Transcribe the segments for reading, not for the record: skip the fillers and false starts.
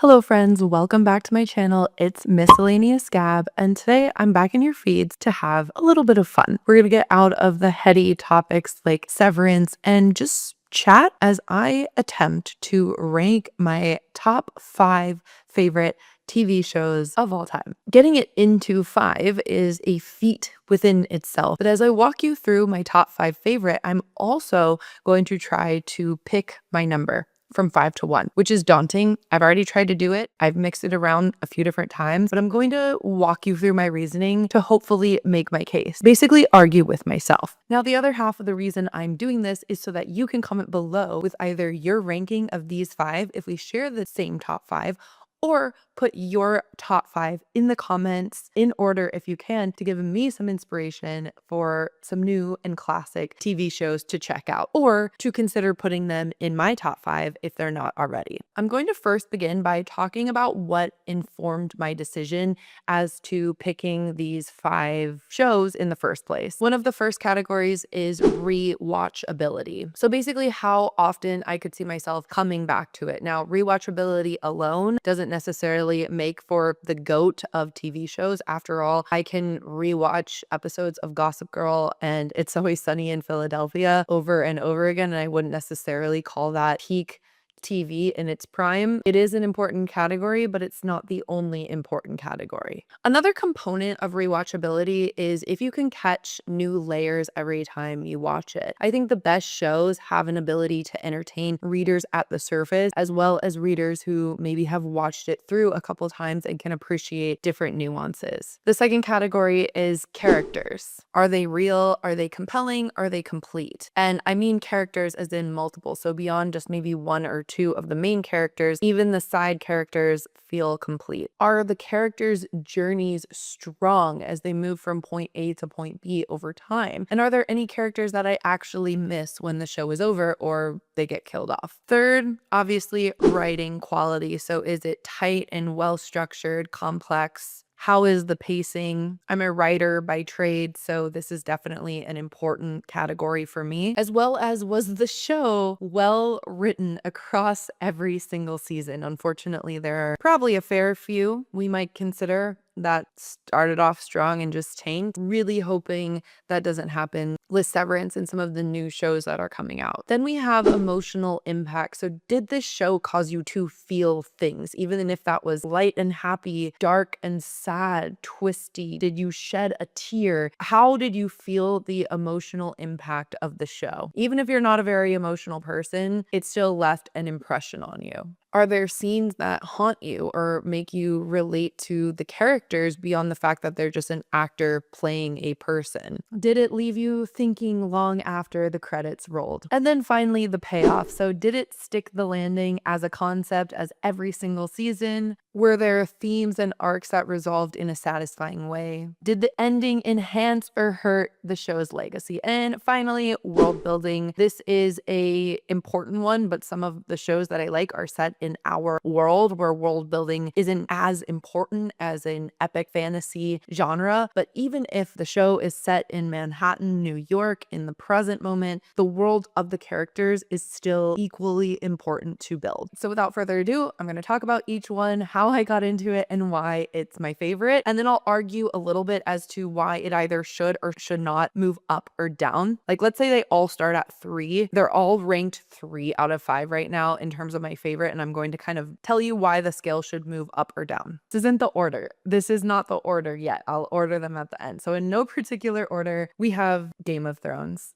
Hello friends, welcome back to my channel. It's Miscellaneous Gab, and today I'm back in your feeds to have a little bit of fun. We're gonna get out of the heady topics like Severance and just chat as I attempt to rank my top 5 favorite TV shows of all time. Getting it into 5 is a feat within itself, but as I walk you through my top 5 favorite, I'm also going to try to pick my number from 5 to 1, which is daunting. I've already tried to do it. I've mixed it around a few different times, but I'm going to walk you through my reasoning to hopefully make my case. Basically, argue with myself. Now, the other half of the reason I'm doing this is so that you can comment below with either your ranking of these 5 if we share the same top 5, or put your top 5 in the comments in order if you can to give me some inspiration for some new and classic TV shows to check out or to consider putting them in my top 5 if they're not already. I'm going to first begin by talking about what informed my decision as to picking these 5 shows in the first place. One of the first categories is rewatchability. So basically how often I could see myself coming back to it. Now, rewatchability alone doesn't necessarily make for the GOAT of TV shows. After all, I can rewatch episodes of Gossip Girl and It's Always Sunny in Philadelphia over and over again, and I wouldn't necessarily call that peak TV in its prime. It is an important category, but it's not the only important category. Another component of rewatchability is if you can catch new layers every time you watch it. I think the best shows have an ability to entertain readers at the surface, as well as readers who maybe have watched it through a couple times and can appreciate different nuances. The second category is characters. Are they real? Are they compelling? Are they complete? And I mean characters as in multiple, so beyond just maybe one or two of the main characters, even the side characters feel complete. Are the characters' journeys strong as they move from point A to point B over time? And are there any characters that I actually miss when the show is over or they get killed off? Third, obviously, writing quality. So is it tight and well structured, complex? How is the pacing? I'm a writer by trade, so this is definitely an important category for me, as well as was the show well written across every single season. Unfortunately, there are probably a fair few we might consider that started off strong and just tanked. Really hoping that doesn't happen with Severance and some of the new shows that are coming out. Then we have emotional impact. So did this show cause you to feel things, even if that was light and happy, dark and sad, twisty? Did you shed a tear? How did you feel the emotional impact of the show? Even if you're not a very emotional person, it still left an impression on you. Are there scenes that haunt you or make you relate to the characters beyond the fact that they're just an actor playing a person? Did it leave you thinking long after the credits rolled? And then finally, the payoff. So did it stick the landing as a concept as every single season? Were there themes and arcs that resolved in a satisfying way? Did the ending enhance or hurt the show's legacy? And finally, world building. This is a important one, but some of the shows that I like are set in our world where world building isn't as important as an epic fantasy genre. But even if the show is set in Manhattan, New York, in the present moment, the world of the characters is still equally important to build. So without further ado, I'm going to talk about each one, how I got into it, and why it's my favorite. And then I'll argue a little bit as to why it either should or should not move up or down. Like, let's say they all start at 3. They're all ranked 3 out of 5 right now in terms of my favorite, and I'm going to kind of tell you why the scale should move up or down. This isn't the order. This is not the order yet. I'll order them at the end. So in no particular order, we have Game of Thrones.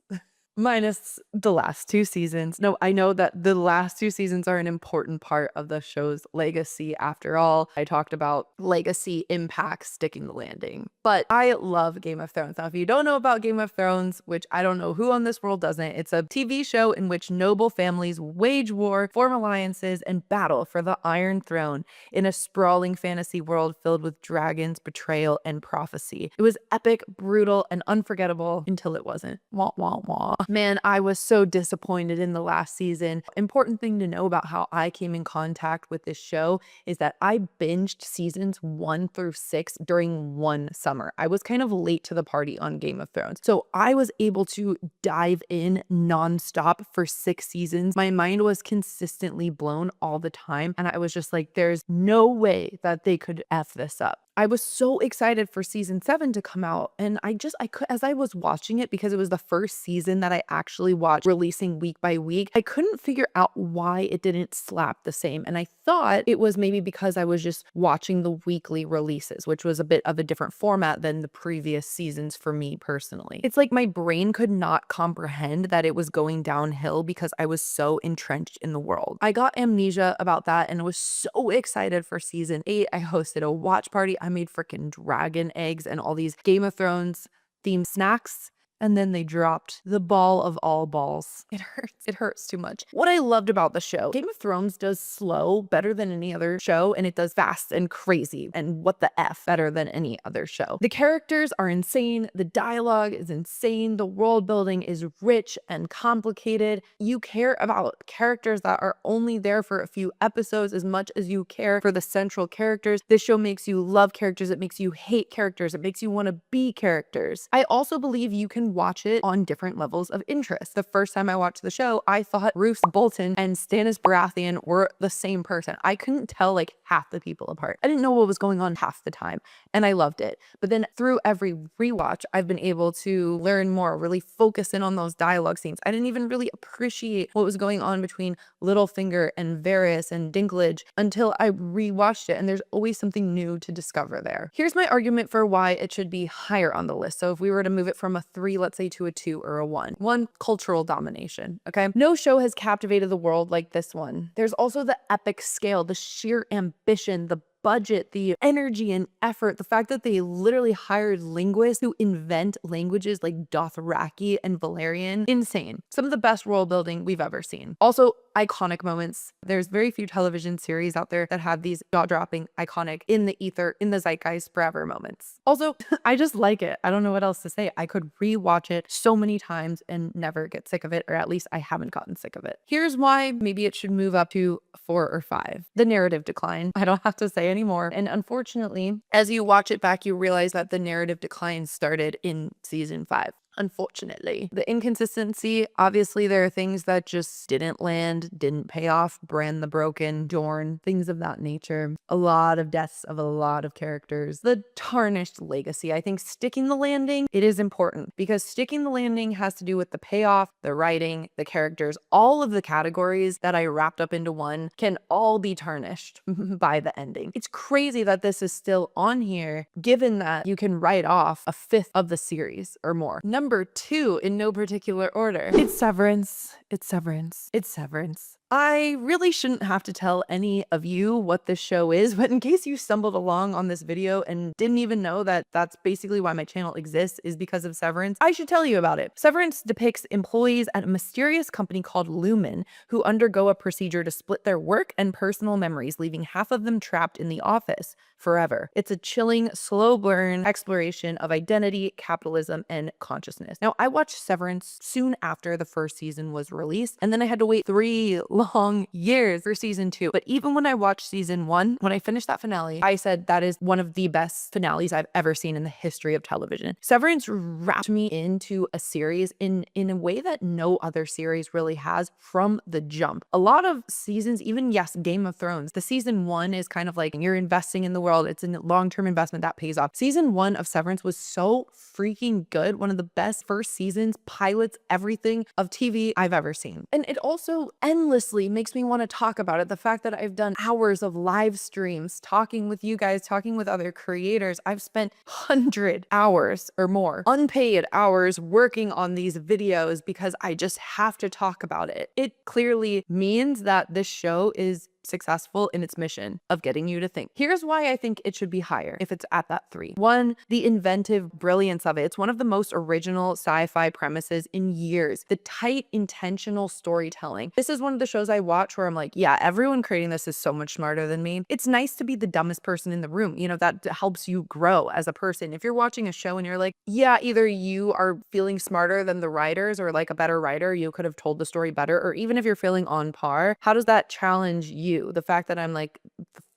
Minus the last 2 seasons. No, I know that the last 2 seasons are an important part of the show's legacy. After all, I talked about legacy impact sticking the landing. But I love Game of Thrones. Now, if you don't know about Game of Thrones, which I don't know who on this world doesn't, it's a TV show in which noble families wage war, form alliances, and battle for the Iron Throne in a sprawling fantasy world filled with dragons, betrayal, and prophecy. It was epic, brutal, and unforgettable until it wasn't. Wah, wah, wah. Man, I was so disappointed in the last season. Important thing to know about how I came in contact with this show is that I binged seasons 1 through 6 during one summer. I was kind of late to the party on Game of Thrones. So I was able to dive in nonstop for 6 seasons. My mind was consistently blown all the time. And I was just like, there's no way that they could F this up. I was so excited for season 7 to come out. And I could, as I was watching it, because it was the first season that I actually watched releasing week by week, I couldn't figure out why it didn't slap the same. And I thought it was maybe because I was just watching the weekly releases, which was a bit of a different format than the previous seasons for me personally. It's like my brain could not comprehend that it was going downhill because I was so entrenched in the world. I got amnesia about that and was so excited for season 8. I hosted a watch party. I made freaking dragon eggs and all these Game of Thrones themed snacks. And then they dropped the ball of all balls. It hurts. It hurts too much. What I loved about the show, Game of Thrones does slow better than any other show, and it does fast and crazy and what the F better than any other show. The characters are insane. The dialogue is insane. The world building is rich and complicated. You care about characters that are only there for a few episodes as much as you care for the central characters. This show makes you love characters. It makes you hate characters. It makes you want to be characters. I also believe you can watch it on different levels of interest. The first time I watched the show, I thought Roose Bolton and Stannis Baratheon were the same person. I couldn't tell like half the people apart. I didn't know what was going on half the time, and I loved it. But then through every rewatch, I've been able to learn more, really focus in on those dialogue scenes. I didn't even really appreciate what was going on between Littlefinger and Varys and Dinklage until I rewatched it, and there's always something new to discover there. Here's my argument for why it should be higher on the list. So if we were to move it from a 3, let's say, to a 2 or a 1. 1, cultural domination, okay? No show has captivated the world like this one. There's also the epic scale, the sheer ambition, the budget, the energy and effort, the fact that they literally hired linguists who invent languages like Dothraki and Valyrian. Insane. Some of the best world building we've ever seen. Also, iconic moments. There's very few television series out there that have these jaw-dropping, iconic, in the ether, in the zeitgeist forever moments. Also, I just like it. I don't know what else to say. I could rewatch it so many times and never get sick of it, or at least I haven't gotten sick of it. Here's why maybe it should move up to 4 or 5. The narrative decline. I don't have to say anymore. And unfortunately, as you watch it back, you realize that the narrative decline started in season 5. Unfortunately, the inconsistency, obviously there are things that just didn't land, didn't pay off. Bran the Broken, Dorne, things of that nature. A lot of deaths of a lot of characters. The tarnished legacy. I think sticking the landing, it is important because sticking the landing has to do with the payoff, the writing, the characters, all of the categories that I wrapped up into one can all be tarnished by the ending. It's crazy that this is still on here, given that you can write off a 5th of the series or more. Number 2, in no particular order. It's Severance. It's Severance. It's Severance. I really shouldn't have to tell any of you what this show is, but in case you stumbled along on this video and didn't even know that that's basically why my channel exists, is because of Severance, I should tell you about it. Severance depicts employees at a mysterious company called Lumen who undergo a procedure to split their work and personal memories, leaving half of them trapped in the office forever. It's a chilling, slow burn exploration of identity, capitalism, and consciousness. Now, I watched Severance soon after the first season was released, and then I had to wait 3 long years for season 2. But even when I watched season 1, when I finished that finale, I said that is one of the best finales I've ever seen in the history of television. Severance wrapped me into a series in a way that no other series really has from the jump. A lot of seasons, even yes, Game of Thrones, the season 1 is kind of like you're investing in the world. It's a long-term investment that pays off. Season 1 of Severance was so freaking good. One of the best first seasons, pilots, everything of TV I've ever seen. And it also endlessly makes me want to talk about it. The fact that I've done hours of live streams, talking with you guys, talking with other creators. I've spent 100 hours or more, unpaid hours working on these videos because I just have to talk about it. It clearly means that this show is successful in its mission of getting you to think. Here's why I think it should be higher if it's at that 3. One, the inventive brilliance of it. It's one of the most original sci-fi premises in years. The tight, intentional storytelling. This is one of the shows I watch where I'm like, yeah, everyone creating this is so much smarter than me. It's nice to be the dumbest person in the room. You know, that helps you grow as a person. If you're watching a show and you're like, yeah, either you are feeling smarter than the writers or like a better writer, you could have told the story better, or even if you're feeling on par, how does that challenge you? The fact that I'm like,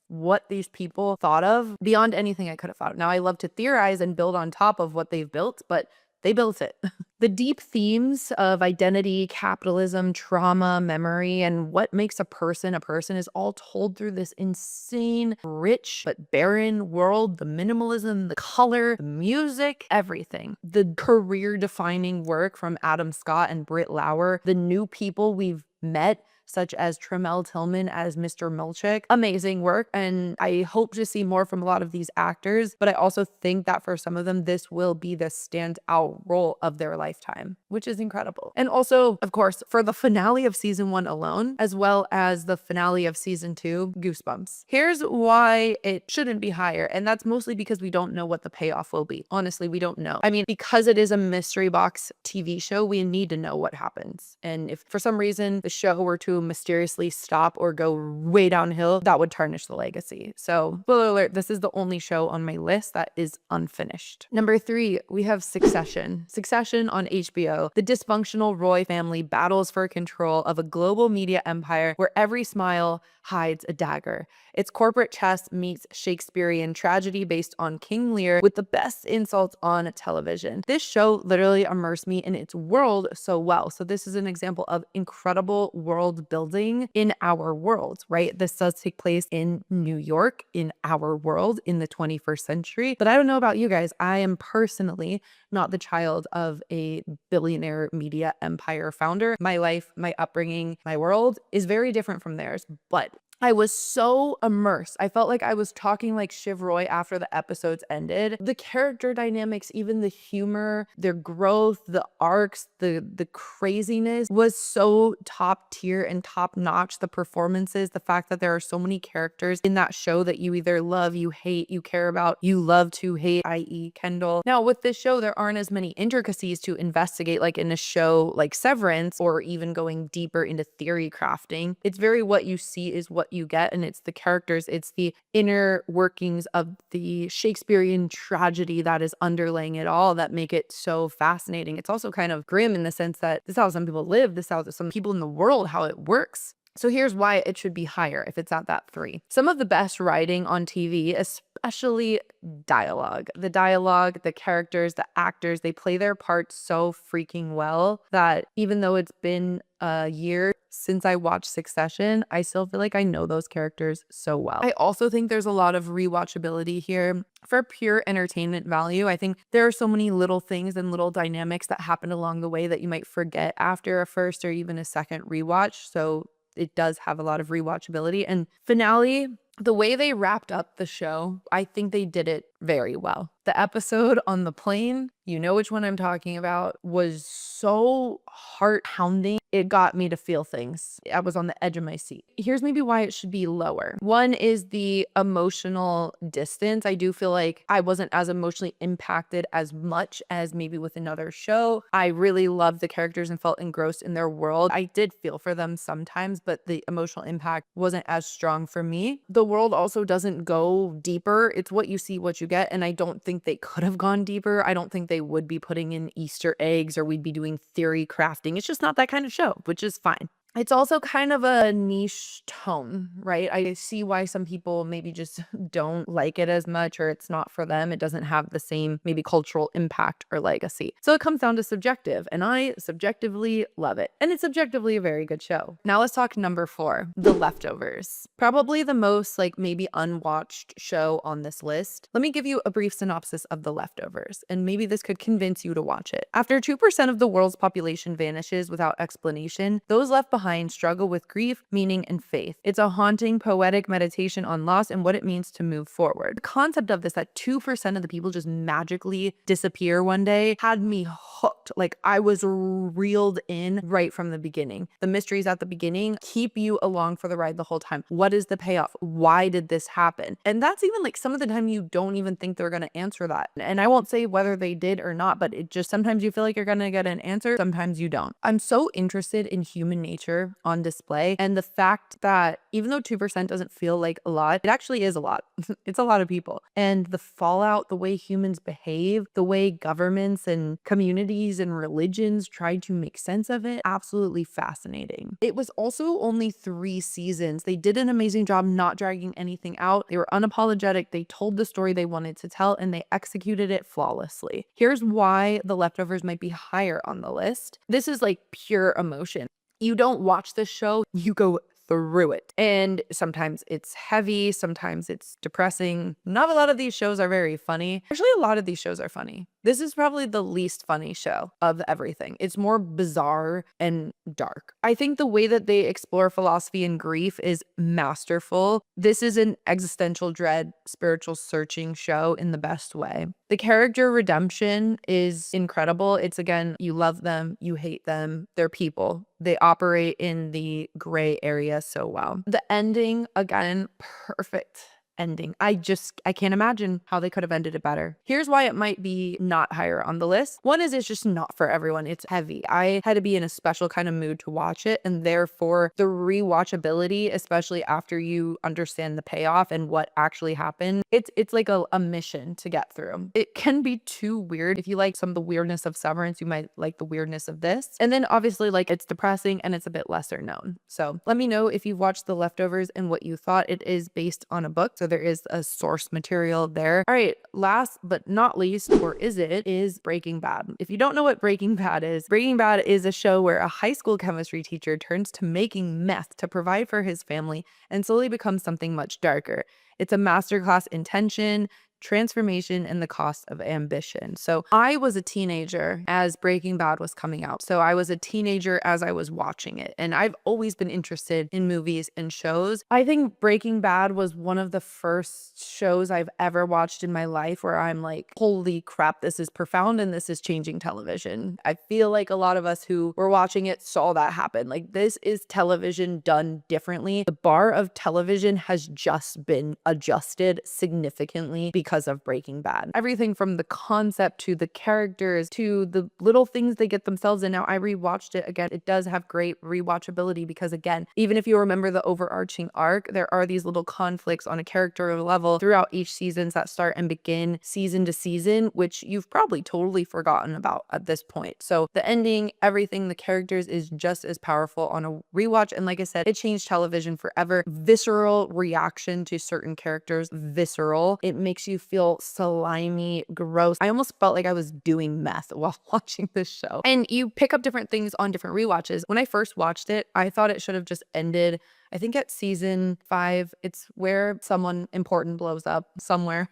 what these people thought of beyond anything I could have thought. Now, I love to theorize and build on top of what they've built, but they built it. The deep themes of identity, capitalism, trauma, memory, and what makes a person is all told through this insane, rich, but barren world. The minimalism, the color, the music, everything. The career-defining work from Adam Scott and Britt Lauer, the new people we've met, such as Tremel Tillman as Mr. Milchick. Amazing work, and I hope to see more from a lot of these actors, but I also think that for some of them, this will be the standout role of their lifetime, which is incredible. And also, of course, for the finale of season 1 alone, as well as the finale of season 2, goosebumps. Here's why it shouldn't be higher, and that's mostly because we don't know what the payoff will be. Honestly, we don't know. I mean, because it is a mystery box TV show, we need to know what happens. And if for some reason the show were to mysteriously stop or go way downhill, that would tarnish the legacy. So, spoiler alert, this is the only show on my list that is unfinished. Number 3, we have Succession. Succession on HBO. The dysfunctional Roy family battles for control of a global media empire where every smile hides a dagger. It's corporate chess meets Shakespearean tragedy based on King Lear with the best insults on television. This show literally immersed me in its world so well. So this is an example of incredible world building in our world, right? This does take place in New York, in our world, in the 21st century. But I don't know about you guys. I am personally not the child of a billionaire media empire founder. My life, my upbringing, my world is very different from theirs, but I was so immersed. I felt like I was talking like Shiv Roy after the episodes ended. The character dynamics, even the humor, their growth, the arcs, the craziness was so top tier and top notch. The performances, the fact that there are so many characters in that show that you either love, you hate, you care about, you love to hate, i.e. Kendall. Now with this show, there aren't as many intricacies to investigate like in a show like Severance, or even going deeper into theory crafting. It's very what you see is what you get, and it's the characters, it's the inner workings of the Shakespearean tragedy that is underlaying it all that make it so fascinating. It's also kind of grim in the sense that this is how some people live, this is how some people in the world, how it works. So here's why it should be higher if it's at that 3. Some of the best writing on TV, especially dialogue. The dialogue, the characters, the actors, they play their parts so freaking well that even though it's been a year since I watched Succession, I still feel like I know those characters so well. I also think there's a lot of rewatchability here. For pure entertainment value, I think there are so many little things and little dynamics that happen along the way that you might forget after a first or even a second rewatch. So it does have a lot of rewatchability. And finale, the way they wrapped up the show, I think they did it very well. The episode on the plane, you know which one I'm talking about, was so heart pounding. It got me to feel things. I was on the edge of my seat. Here's maybe why it should be lower. One is the emotional distance. I do feel like I wasn't as emotionally impacted as much as maybe with another show. I really loved the characters and felt engrossed in their world. I did feel for them sometimes, but the emotional impact wasn't as strong for me. The world also doesn't go deeper. It's what you see, what you get. And I don't think they could have gone deeper. I don't think they would be putting in Easter eggs or we'd be doing theory crafting. It's just not that kind of show, which is fine. It's also kind of a niche tone, right? I see why some people maybe just don't like it as much, or it's not for them. It doesn't have the same maybe cultural impact or legacy. So it comes down to subjective, and I subjectively love it. And it's subjectively a very good show. Now let's talk number 4, The Leftovers. Probably the most like maybe unwatched show on this list. Let me give you a brief synopsis of The Leftovers, and maybe this could convince you to watch it. After 2% of the world's population vanishes without explanation, those left behind behind struggle with grief, meaning, and faith. It's a haunting, poetic meditation on loss and what it means to move forward. The concept of this, that 2% of the people just magically disappear one day, had me hooked. Like, I was reeled in right from the beginning. The mysteries at the beginning keep you along for the ride the whole time. What is the payoff? Why did this happen? And that's even like some of the time you don't even think they're going to answer that. And I won't say whether they did or not, but it just sometimes you feel like you're going to get an answer, sometimes you don't. I'm so interested in human nature on display, and the fact that even though 2% doesn't feel like a lot, it actually is a lot. It's a lot of people. And the fallout, the way humans behave, the way governments and communities and religions try to make sense of it, absolutely fascinating. It was also only 3 seasons. They did an amazing job not dragging anything out. They were unapologetic. They told the story they wanted to tell, and they executed it flawlessly. Here's why The Leftovers might be higher on the list. This is like pure emotion. You don't watch this show, you go through it. And sometimes it's heavy, sometimes it's depressing. Not a lot of these shows are very funny. Actually, a lot of these shows are funny. This is probably the least funny show of everything. It's more bizarre and dark. I think the way that they explore philosophy and grief is masterful. This is an existential dread, spiritual searching show in the best way. The character redemption is incredible. It's, again, you love them, you hate them, they're people. They operate in the gray area so well. The ending, again, perfect ending. I can't imagine how they could have ended it better. Here's why it might be not higher on the list. One is it's just not for everyone. It's heavy. I had to be in a special kind of mood to watch it, and therefore the rewatchability, especially after you understand the payoff and what actually happened, it's like a mission to get through. It can be too weird. If you like some of the weirdness of Severance, you might like the weirdness of this. And then obviously, like, it's depressing and it's a bit lesser known. So let me know if you've watched The Leftovers and what you thought. It is based on a book, so there is a source material there. All right, last but not least, or is it, is Breaking Bad. If you don't know what Breaking Bad is a show where a high school chemistry teacher turns to making meth to provide for his family and slowly becomes something much darker. It's a masterclass in tension, transformation, and the cost of ambition. So I was a teenager as Breaking Bad was coming out. So I was a teenager as I was watching it. And I've always been interested in movies and shows. I think Breaking Bad was one of the first shows I've ever watched in my life where I'm like, holy crap, this is profound and this is changing television. I feel like a lot of us who were watching it saw that happen. Like, this is television done differently. The bar of television has just been adjusted significantly because of Breaking Bad. Everything from the concept to the characters to the little things they get themselves in. Now, I rewatched it again. It does have great rewatchability because, again, even if you remember the overarching arc, there are these little conflicts on a character level throughout each seasons that start and begin season to season, which you've probably totally forgotten about at this point. So the ending, everything, the characters is just as powerful on a rewatch. And like I said, it changed television forever. Visceral reaction to certain characters, visceral. It makes you feel slimy, gross. I almost felt like I was doing meth while watching this show. And you pick up different things on different rewatches. When I first watched it, I thought it should have just ended, I think, at season 5. It's where someone important blows up somewhere.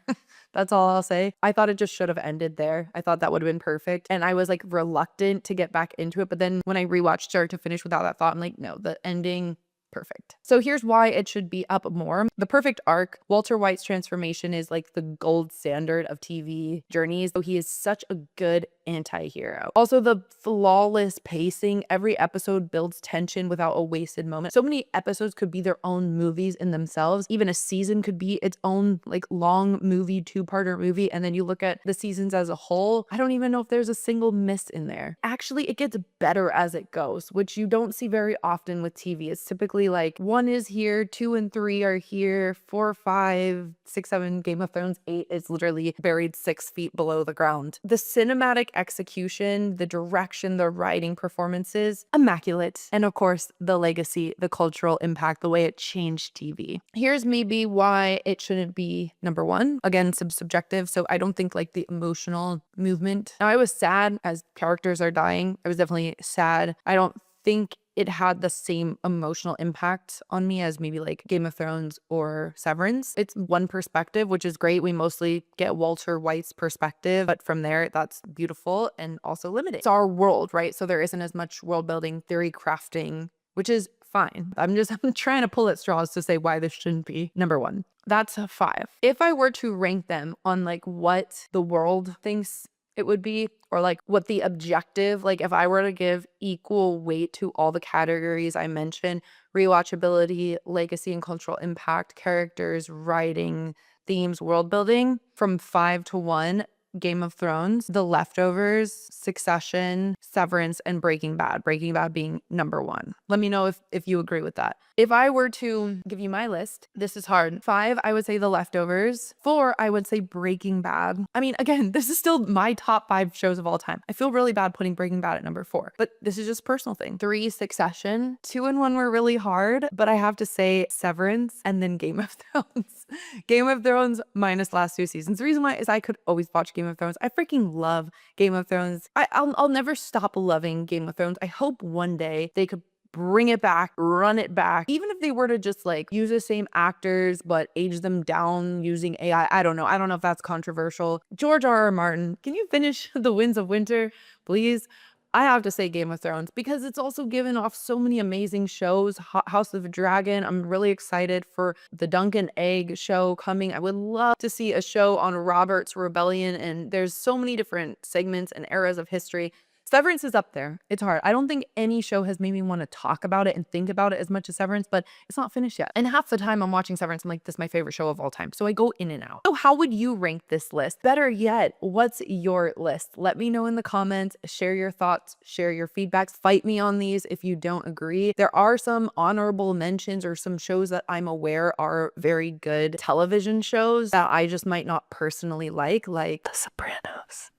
That's all I'll say. I thought it just should have ended there. I thought that would have been perfect. And I was like reluctant to get back into it. But then when I rewatched start to finish without that thought, I'm like, no, the ending, perfect. So here's why it should be up more. The perfect arc. Walter White's transformation is like the gold standard of TV journeys. So he is such a good anti-hero. Also, the flawless pacing. Every episode builds tension without a wasted moment. So many episodes could be their own movies in themselves. Even a season could be its own like long movie, 2-parter movie. And then you look at the seasons as a whole. I don't even know if there's a single miss in there. Actually, it gets better as it goes, which you don't see very often with TV. It's typically like 1 is here, 2 and 3 are here, 4, 5, 6, 7, Game of Thrones, 8 is literally buried 6 feet below the ground. The cinematic execution, the direction, the writing, performances, immaculate. And of course, the legacy, the cultural impact, the way it changed TV. Here's maybe why it shouldn't be number 1. Again, subjective. So I don't think like the emotional movement. Now, I was sad as characters are dying. I was definitely sad. I don't think it had the same emotional impact on me as maybe like Game of Thrones or Severance. It's one perspective, which is great. We mostly get Walter White's perspective, but from there, that's beautiful and also limited. It's our world, right? So there isn't as much world building, theory crafting, which is fine. I'm trying to pull at straws to say why this shouldn't be number one. That's a 5. If I were to rank them on like what the world thinks it would be, or like what the objective, like if I were to give equal weight to all the categories I mentioned, rewatchability, legacy and cultural impact, characters, writing, themes, world building, from 5 to 1, Game of Thrones, The Leftovers, Succession, Severance, and Breaking Bad. Breaking Bad being number 1. Let me know if you agree with that. If I were to give you my list, this is hard. 5, I would say The Leftovers. 4, I would say Breaking Bad. I mean, again, this is still my top 5 shows of all time. I feel really bad putting Breaking Bad at number 4, but this is just a personal thing. 3, Succession. 2 and 1 were really hard, but I have to say Severance and then Game of Thrones. Game of Thrones minus last 2 seasons. The reason why is I could always watch Game of Thrones. I freaking love Game of Thrones. I'll never stop loving Game of Thrones. I hope one day they could bring it back, run it back. Even if they were to just like use the same actors but age them down using AI. I don't know. I don't know if that's controversial. George R.R. Martin, can you finish The Winds of Winter, please? I have to say Game of Thrones because it's also given off so many amazing shows. House of the Dragon. I'm really excited for the Duncan Egg show coming. I would love to see a show on Robert's Rebellion, and there's so many different segments and eras of history. Severance is up there. It's hard. I don't think any show has made me want to talk about it and think about it as much as Severance, but it's not finished yet. And half the time I'm watching Severance, I'm like, this is my favorite show of all time. So I go in and out. So how would you rank this list? Better yet, what's your list? Let me know in the comments. Share your thoughts, share your feedbacks. Fight me on these if you don't agree. There are some honorable mentions or some shows that I'm aware are very good television shows that I just might not personally like The Sopranos.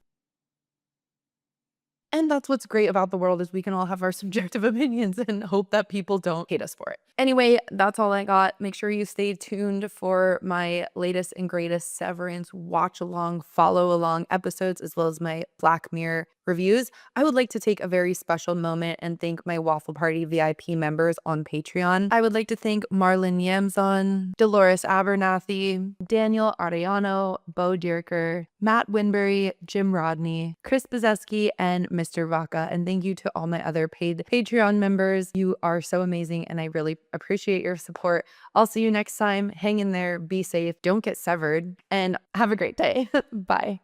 And that's what's great about the world is we can all have our subjective opinions and hope that people don't hate us for it. Anyway, that's all I got. Make sure you stay tuned for my latest and greatest Severance watch along, follow along episodes, as well as my Black Mirror reviews. I would like to take a very special moment and thank my Waffle Party VIP members on Patreon. I would like to thank Marlon Yamzon, Dolores Abernathy, Daniel Ariano, Bo Dierker, Matt Winbury, Jim Rodney, Chris Bezeski, and Mr. Vaca. And thank you to all my other paid Patreon members. You are so amazing, and I really appreciate your support. I'll see you next time. Hang in there, be safe, don't get severed, and have a great day. Bye.